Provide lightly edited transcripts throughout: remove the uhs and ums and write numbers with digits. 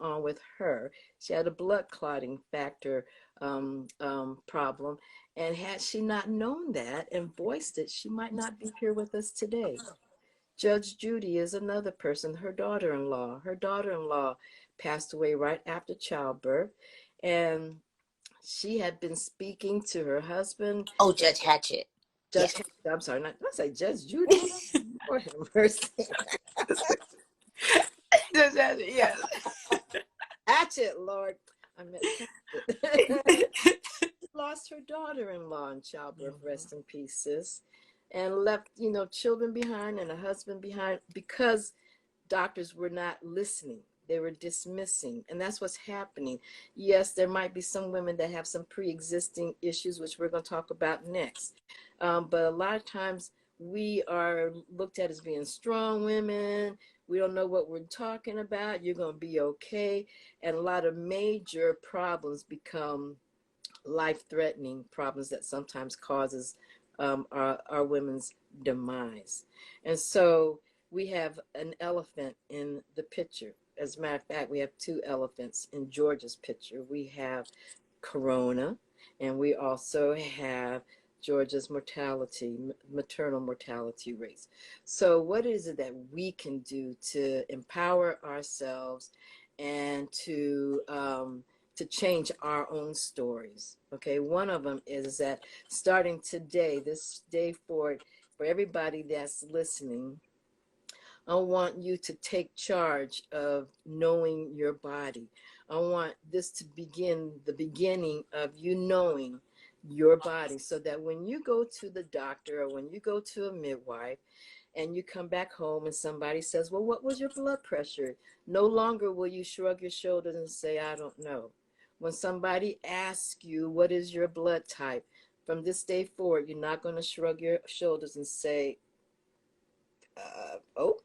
on with her. She had a blood clotting factor problem. And had she not known that and voiced it, she might not be here with us today. Judge Judy is another person, her daughter-in-law. Her daughter-in-law passed away right after childbirth. And she had been speaking to her husband. Oh, Judge Hatchett. Judge, Yes. I'm sorry, not say Judge Judy. Lord have mercy. Judge Hatchett, yes. Hatchet, Lord. I meant Hatchet. Lost her daughter-in-law in childbirth, rest in peace, sis, and left, children behind and a husband behind because doctors were not listening. They were dismissing, and that's what's happening. Yes, there might be some women that have some pre-existing issues, which we're going to talk about next. But a lot of times we are looked at as being strong women. We don't know what we're talking about. You're going to be okay. And a lot of major problems become life-threatening problems that sometimes causes our women's demise. And so we have an elephant in the picture. As a matter of fact, we have two elephants in Georgia's picture. We have corona, and we also have Georgia's maternal mortality rates. So what is it that we can do to empower ourselves and to change our own stories? Okay, one of them is that starting today, this day forward, for everybody that's listening, I want you to take charge of knowing your body. I want this to begin the beginning of you knowing your body so that when you go to the doctor or when you go to a midwife and you come back home and somebody says, well, what was your blood pressure? No longer will you shrug your shoulders and say, I don't know. When somebody asks you, what is your blood type? From this day forward, you're not going to shrug your shoulders and say, oh,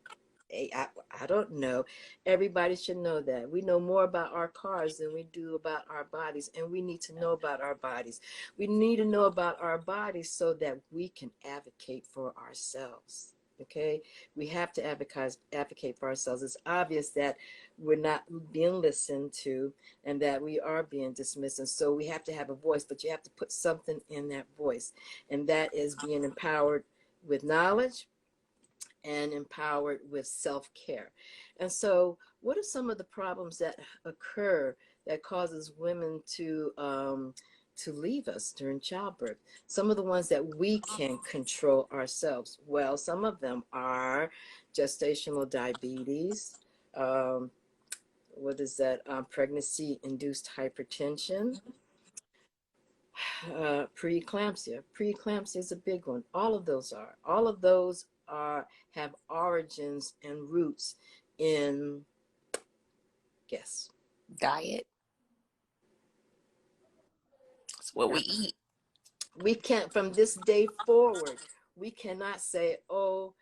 hey, I don't know. Everybody should know that. We know more about our cars than we do about our bodies, and we need to know about our bodies. We need to know about our bodies so that we can advocate for ourselves. Okay, we have to advocate for ourselves. It's obvious that we're not being listened to and that we are being dismissed. And so we have to have a voice, but you have to put something in that voice. And that is being empowered with knowledge and empowered with self-care. And so what are some of the problems that occur that causes women to leave us during childbirth? Some of the ones that we can control ourselves. Well, some of them are gestational diabetes, um, what is that? Pregnancy-induced hypertension, preeclampsia. Preeclampsia is a big one. All of those are. All of those are have origins and roots in, guess. Diet. That's what we eat. We can't, from this day forward, we cannot say, oh,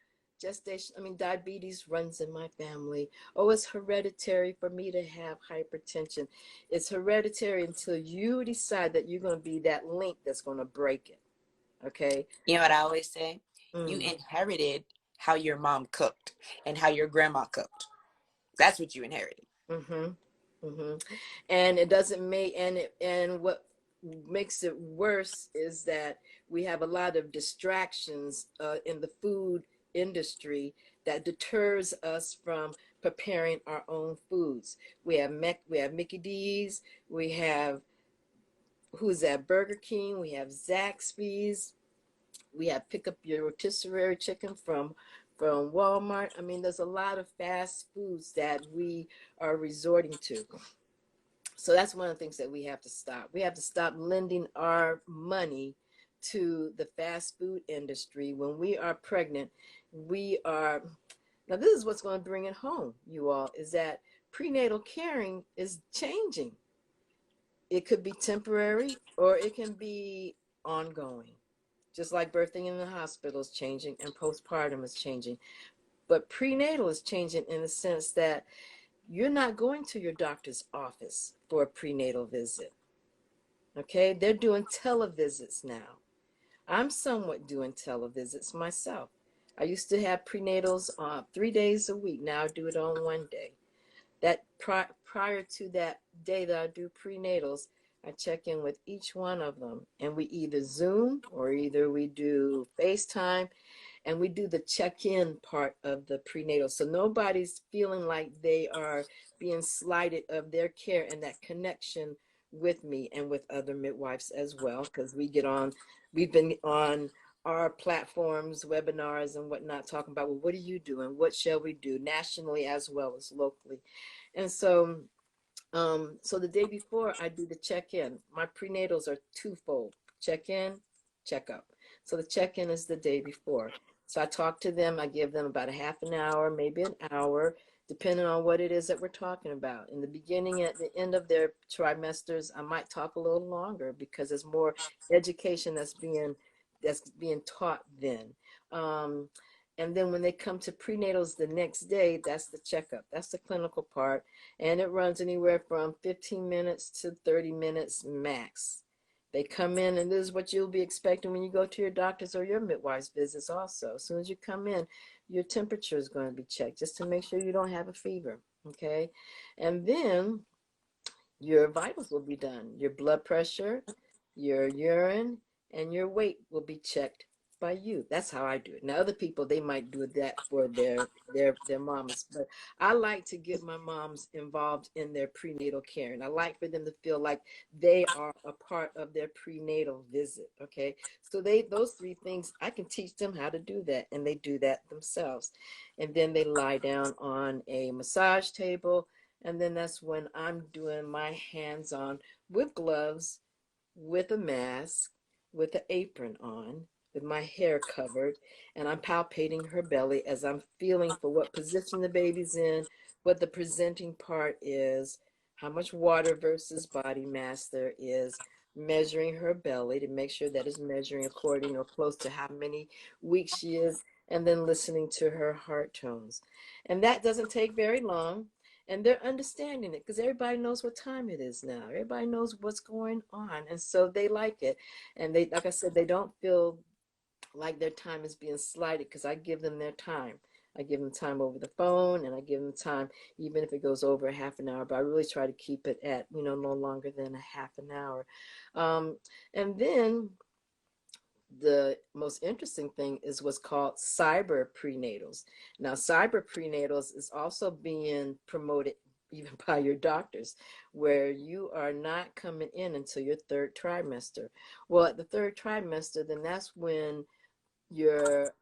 diabetes runs in my family. Oh, it's hereditary for me to have hypertension. It's hereditary until you decide that you're going to be that link that's going to break it. Okay? You know what I always say? You Mm. inherited how your mom cooked and how your grandma cooked. That's what you inherited. Mm-hmm. Mm-hmm. And it doesn't make and what makes it worse is that we have a lot of distractions in the food industry that deters us from preparing our own foods. We have Mickey D's, we have, who's that, Burger King, we have Zaxby's, we have pick up your rotisserie chicken from Walmart. I mean, there's a lot of fast foods that we are resorting to. So that's one of the things that we have to stop. We have to stop lending our money to the fast food industry. When we are pregnant, we are, now this is what's going to bring it home, you all, is that prenatal caring is changing. It could be temporary or it can be ongoing. Just like birthing in the hospital is changing and postpartum is changing. But prenatal is changing in the sense that you're not going to your doctor's office for a prenatal visit. Okay, they're doing televisits now. I'm somewhat doing televisits myself. I used to have prenatals 3 days a week. Now I do it on one day. that prior to that day that I do prenatals, I check in with each one of them, and we either Zoom or either we do FaceTime, and we do the check-in part of the prenatal. So nobody's feeling like they are being slighted of their care and that connection with me and with other midwives as well, because we've been on our platforms, webinars and whatnot, talking about, well, what are you doing? What shall we do nationally as well as locally? And so the day before I do the check-in, my prenatals are twofold: check-in, check-up. So the check-in is the day before. So I talk to them, I give them about a half an hour, maybe an hour, depending on what it is that we're talking about. In the beginning, at the end of their trimesters, I might talk a little longer because there's more education that's being taught then. Um, and then when they come to prenatals the next day, that's the checkup. That's the clinical part. And it runs anywhere from 15 minutes to 30 minutes max. They come in, and this is what you'll be expecting when you go to your doctor's or your midwife's visits also. As soon as you come in, your temperature is going to be checked just to make sure you don't have a fever, okay? And then your vitals will be done. Your blood pressure, your urine, and your weight will be checked by you. That's how I do it. Now, other people, they might do that for their mamas, but I like to get my moms involved in their prenatal care, and I like for them to feel like they are a part of their prenatal visit. Okay, so those three things I can teach them how to do that, and they do that themselves, and then they lie down on a massage table, and then that's when I'm doing my hands-on with gloves, with a mask, with an apron on, with my hair covered, and I'm palpating her belly as I'm feeling for what position the baby's in, what the presenting part is, how much water versus body mass there is, measuring her belly to make sure that it's measuring according or close to how many weeks she is, and then listening to her heart tones. And that doesn't take very long, and they're understanding it because everybody knows what time it is now. Everybody knows what's going on, and so they like it. And they, like I said, they don't feel like their time is being slighted because I give them their time. I give them time over the phone, and I give them time even if it goes over a half an hour, but I really try to keep it at, no longer than a half an hour. And then the most interesting thing is what's called cyber prenatals. Now, cyber prenatals is also being promoted even by your doctors, where you are not coming in until your third trimester. Well, at the third trimester, then that's when your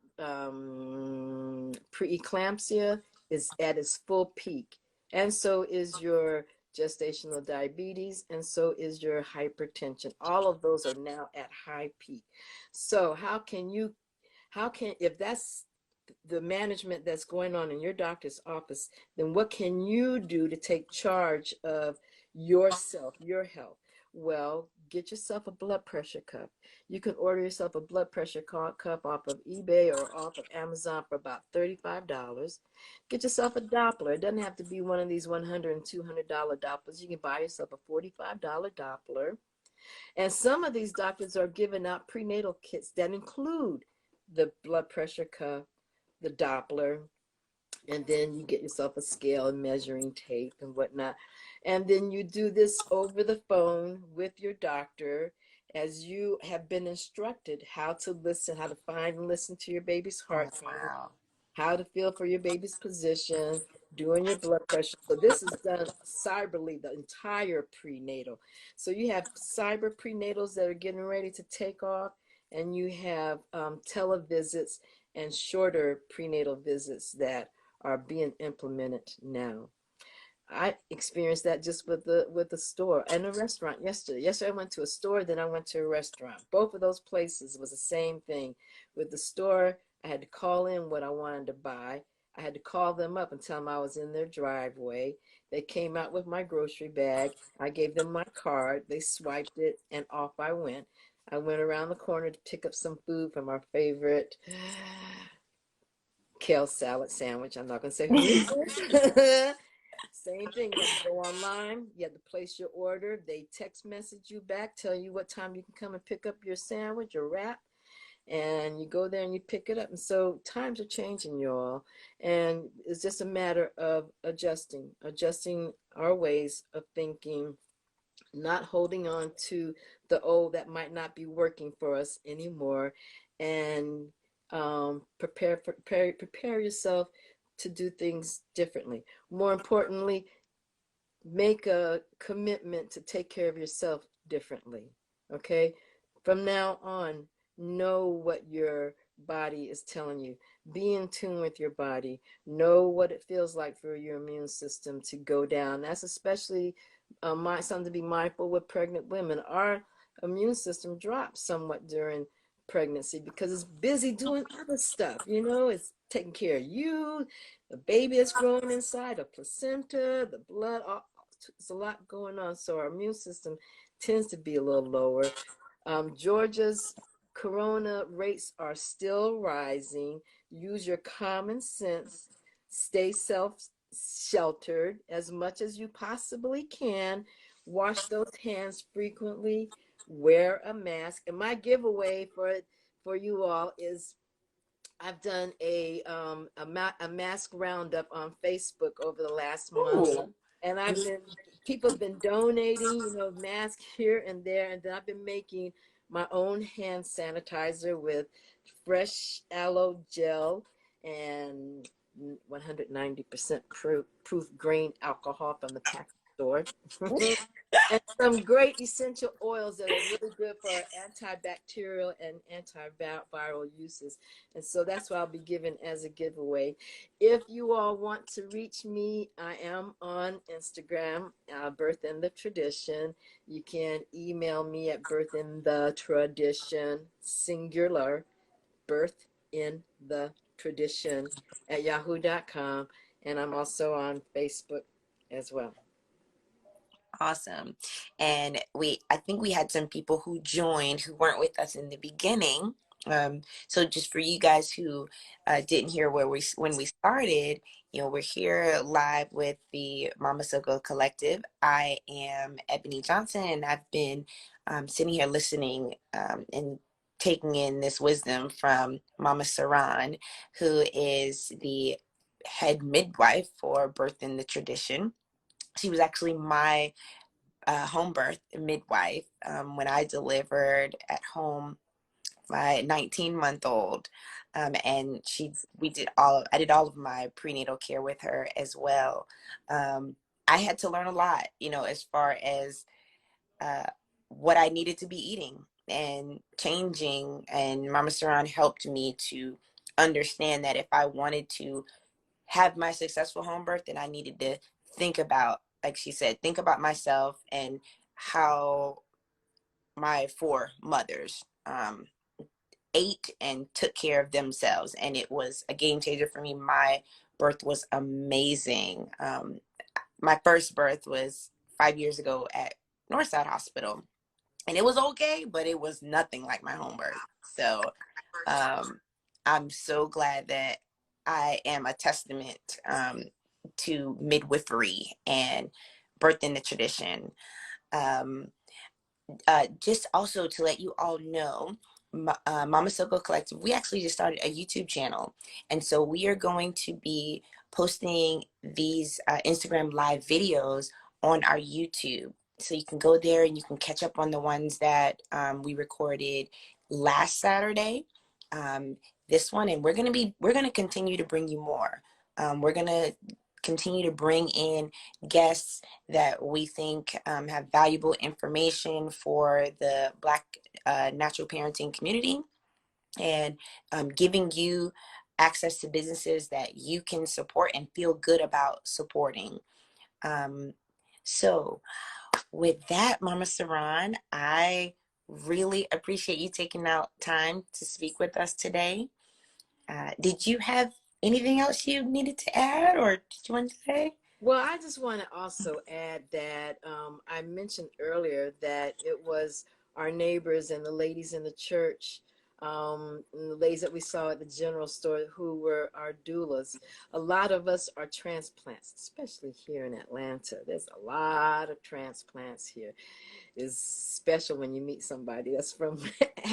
preeclampsia is at its full peak, and so is your gestational diabetes, and so is your hypertension. All of those are now at high peak. So if that's the management that's going on in your doctor's office, then what can you do to take charge of yourself, your health? Well, get yourself a blood pressure cup. You can order yourself a blood pressure cup off of eBay or off of Amazon for about $35. Get yourself a Doppler. It doesn't have to be one of these $100 and $200 Dopplers. You can buy yourself a $45 Doppler. And some of these doctors are giving out prenatal kits that include the blood pressure cuff, the Doppler, and then you get yourself a scale and measuring tape and whatnot. And then you do this over the phone with your doctor as you have been instructed how to listen, how to find and listen to your baby's Oh, heart tone, wow. how to feel for your baby's position, doing your blood pressure. So this is done cyberly, the entire prenatal. So you have cyber prenatals that are getting ready to take off, and you have televisits and shorter prenatal visits that are being implemented now. I experienced that just with the store and a restaurant yesterday. Yesterday I went to a store, then I went to a restaurant. Both of those places was the same thing. With the store, I had to call in what I wanted to buy. I had to call them up and tell them I was in their driveway. They came out with my grocery bag. I gave them my card. They swiped it, and off I went. I went around the corner to pick up some food from our favorite kale salad sandwich. I'm not going to say who it is. Same thing. You had to go online. You had to place your order. They text message you back, tell you what time you can come and pick up your sandwich or wrap. and you go there and you pick it up. And so times are changing, y'all, and it's just a matter of adjusting our ways of thinking, not holding on to the old that might not be working for us anymore, and prepare yourself to do things differently. More importantly, make a commitment to take care of yourself differently. Okay? From now on, know what your body is telling you. Be in tune with your body. Know what it feels like for your immune system to go down. That's especially something to be mindful with pregnant women. Our immune system drops somewhat during pregnancy because it's busy doing other stuff. You know, it's taking care of you, the baby that's growing inside, the placenta, the blood, it's a lot going on. So our immune system tends to be a little lower. Georgia's corona rates are still rising. Use your common sense. Stay self-sheltered as much as you possibly can. Wash those hands frequently. Wear a mask. And my giveaway for you all is I've done a mask roundup on Facebook over the last month, Ooh. and people have been donating, you know, masks here and there, and then I've been making my own hand sanitizer with fresh aloe gel and 190% proof grain alcohol from the pack store. And some great essential oils that are really good for antibacterial and antiviral uses. And so that's what I'll be giving as a giveaway. If you all want to reach me, I am on Instagram, Birth in the Tradition. You can email me at Birth in the Tradition, singular, Birth in the Tradition at yahoo.com. And I'm also on Facebook as well. Awesome. And I think we had some people who joined who weren't with us in the beginning. So just for you guys who didn't hear when we started, you know, we're here live with the Mama Soko Collective. I am Ebony Johnson, and I've been sitting here listening and taking in this wisdom from Mama Sarahn, who is the head midwife for Birth in the Tradition. She was actually my home birth midwife when I delivered at home my 19-month-old. And I did all of my prenatal care with her as well. I had to learn a lot, you know, as far as uh, what I needed to be eating and changing. And Mama Sarahn helped me to understand that if I wanted to have my successful home birth, then I needed to think about, like she said, think about myself and how my four mothers ate and took care of themselves. And it was a game changer for me. My birth was amazing. My first birth was 5 years ago at Northside Hospital. And it was okay, but it was nothing like my home birth. So I'm so glad that I am a testament to midwifery and birth in the tradition. Um, just also to let you all know, Mama Soko Collective, we actually just started a YouTube channel. And so we are going to be posting these Instagram live videos on our YouTube. So you can go there and you can catch up on the ones that we recorded last Saturday. Um, this one, and we're gonna continue to bring you more. We're gonna continue to bring in guests that we think have valuable information for the Black natural parenting community, and giving you access to businesses that you can support and feel good about supporting. Um, so with that, Mama Sarahn, I really appreciate you taking out time to speak with us today. Did you have anything else you needed to add, or did you want to say? Well, I just want to also add that I mentioned earlier that it was our neighbors and the ladies in the church and the ladies that we saw at the general store who were our doulas. A lot of us are transplants, especially here in Atlanta. There's a lot of transplants here. It's special when you meet somebody that's from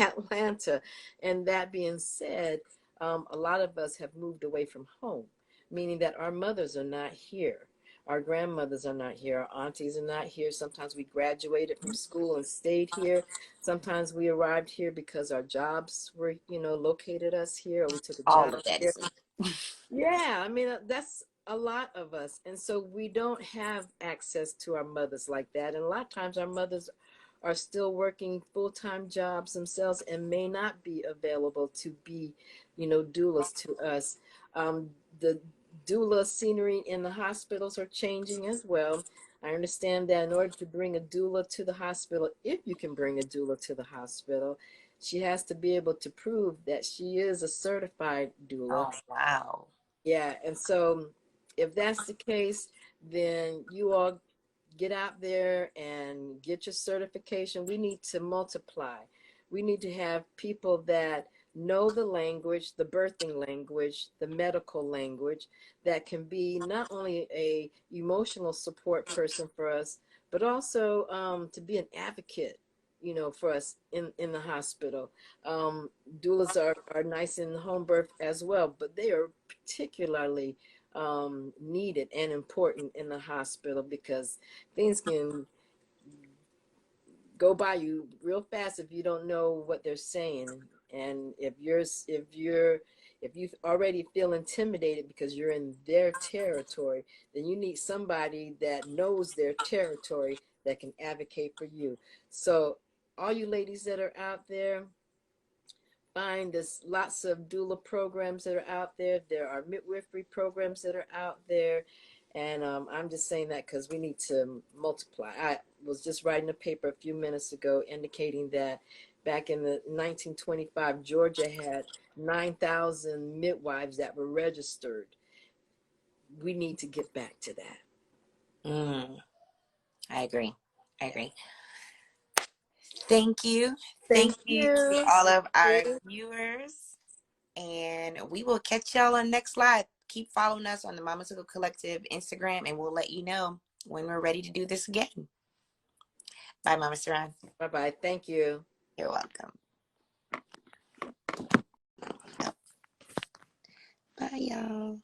Atlanta. And that being said, a lot of us have moved away from home, meaning that our mothers are not here. Our grandmothers are not here. Our aunties are not here. Sometimes we graduated from school and stayed here. Sometimes we arrived here because our jobs were, located us here, or we took a All job of that here. is Yeah, I mean, that's a lot of us. And so we don't have access to our mothers like that. And a lot of times our mothers are still working full-time jobs themselves and may not be available to be, doulas to us. The doula scenery in the hospitals are changing as well. I understand that in order to bring a doula to the hospital, if you can bring a doula to the hospital, she has to be able to prove that she is a certified doula. oh wow. Yeah, and so if that's the case, then you all get out there and get your certification. We need to multiply. We need to have people that know the language, the birthing language, the medical language, that can be not only a emotional support person for us, but also to be an advocate, for us in the hospital. Doulas are nice in home birth as well, but they are particularly needed and important in the hospital because things can go by you real fast if you don't know what they're saying. And if you already feel intimidated because you're in their territory, then you need somebody that knows their territory that can advocate for you. So all you ladies that are out there, find there's lots of doula programs that are out there. There are midwifery programs that are out there. And I'm just saying that because we need to multiply. I was just writing a paper a few minutes ago indicating that back in the 1925, Georgia had 9,000 midwives that were registered. We need to get back to that. Mm, I agree. I agree. Thank you. Thank Thank you to you. all of our viewers. And we will catch y'all on the next live. Keep following us on the Mama Sugar Collective Instagram, and we'll let you know when we're ready to do this again. Bye, Mama Sarahn. Bye-bye. Thank you. You're welcome. Bye, y'all.